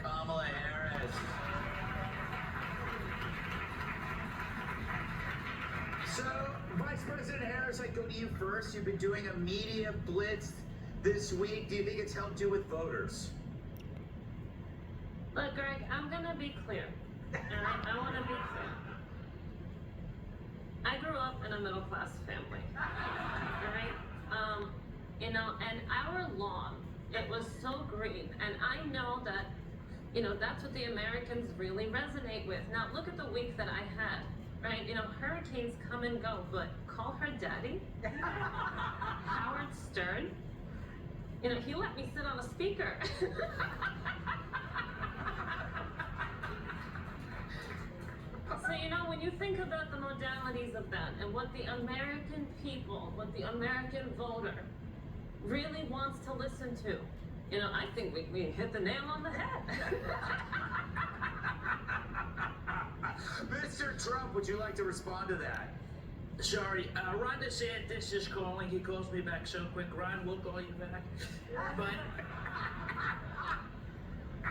Kamala Harris. So, Vice President Harris, I go to you first. You've been doing a media blitz this week. Do you think it's helped you with voters? Look, Greg, I'm going to be clear. All right? I want to be clear. I grew up in a middle-class family. All right? And our lawn, it was so green. And I know that, that's what the Americans really resonate with. Now, look at the week that I had. Right? Hurricanes come and go, but call her daddy? Howard Stern? He let me sit on a speaker. So, when you think about the modalities of that and what the American people, what the American voter really wants to listen to, I think we hit the nail on the head. Mr. Trump, would you like to respond to that? Sorry, Ron DeSantis is calling. He calls me back so quick. Ron, we'll call you back. But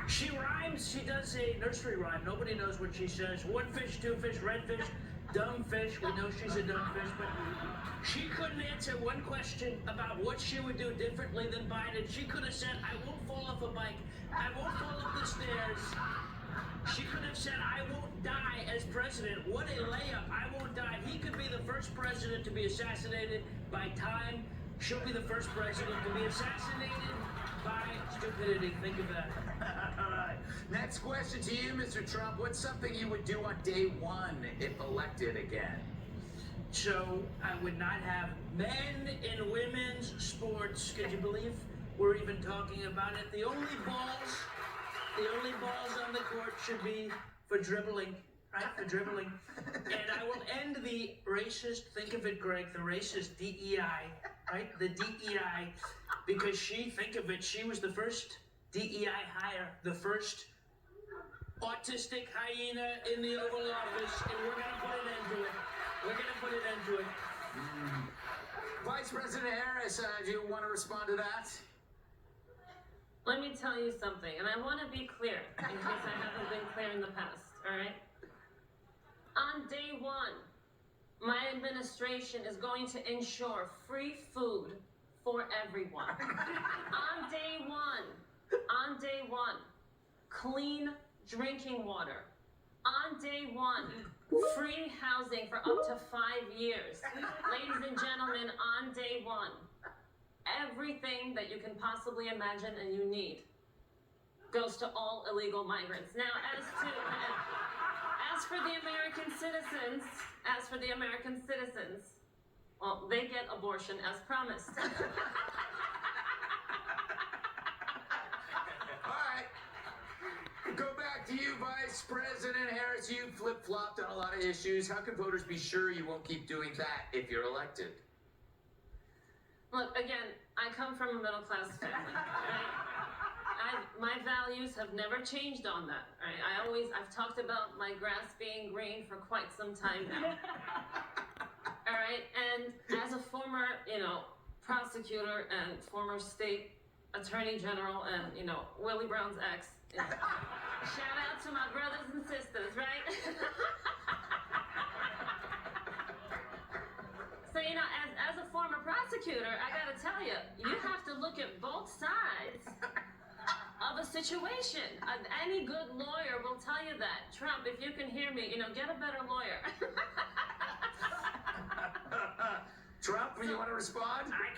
she rhymes. She does a nursery rhyme. Nobody knows what she says. One fish, two fish, red fish, dumb fish. We know she's a dumb fish, but she couldn't answer one question about what she would do differently than Biden. She could have said, I won't fall off a bike. I won't fall up the stairs. She could have said, I won't die as president. What a layup. I won't die. He could be the first president to be assassinated by time. She'll be the first president to be assassinated by stupidity. Think of that. All right. Next question to you, Mr. Trump. What's something you would do on day one if elected again? So I would not have men in women's sports. Could you believe we're even talking about it? The only balls on the court should be for dribbling, right? For dribbling. And I will end the racist, think of it, Greg, the racist DEI, right? The DEI, because think of it, she was the first DEI hire, the first autistic hyena in the Oval Office, and we're going to put an end to it. We're going to put an end to it. Vice President Harris, do you want to respond to that? Let me tell you something, and I want to be clear, in case I haven't been clear in the past, all right? On day one, my administration is going to ensure free food for everyone. On day one, clean drinking water. On day one, free housing for up to 5 years. Ladies and gentlemen, on day one, everything that you can possibly imagine and you need goes to all illegal migrants. Now, as for the American citizens, well, they get abortion as promised. All right. Go back to you, Vice President Harris. You flip-flopped on a lot of issues. How can voters be sure you won't keep doing that if you're elected? Look, again, I come from a middle-class family, right? My values have never changed on that, right? I've talked about my grass being green for quite some time now. All right, and as a former, prosecutor and former state attorney general and, Willie Brown's ex, shout out to my brothers and sisters, right? So, as a former prosecutor, I gotta tell you, you have to look at both sides of a situation. Any good lawyer will tell you that. Trump, if you can hear me, get a better lawyer. Trump, you want to respond? I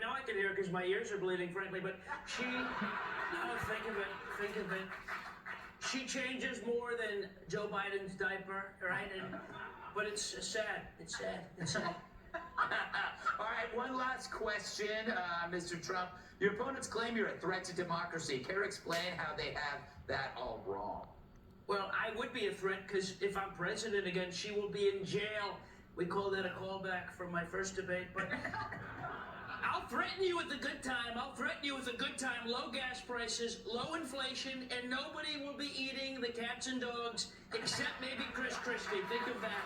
know I can hear because my ears are bleeding, frankly, but think of it. She changes more than Joe Biden's diaper, right? But it's sad. It's sad. All right, one last question, Mr. Trump. Your opponents claim you're a threat to democracy. Care to explain how they have that all wrong? Well, I would be a threat because if I'm president again, she will be in jail. We call that a callback from my first debate, but I'll threaten you with a good time. Low gas prices, low inflation, and nobody will be eating the cats and dogs except maybe Chris Christie. Think of that.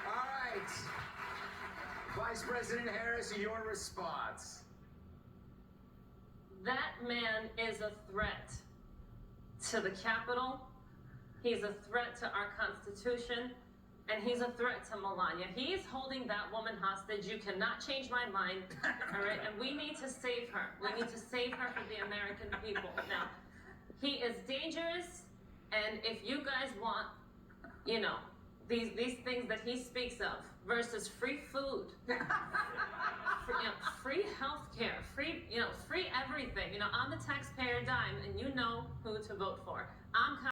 All right. Vice President Harris, your response. That man is a threat to the Capitol. He's a threat to our Constitution. And he's a threat to Melania. He's holding that woman hostage. You cannot change my mind. All right? And we need to save her. We need to save her for the American people. Now, he is dangerous. And if you guys want, you know, these things that he speaks of versus free food, free health care, free everything, on the taxpayer dime, and you know who to vote for. I'm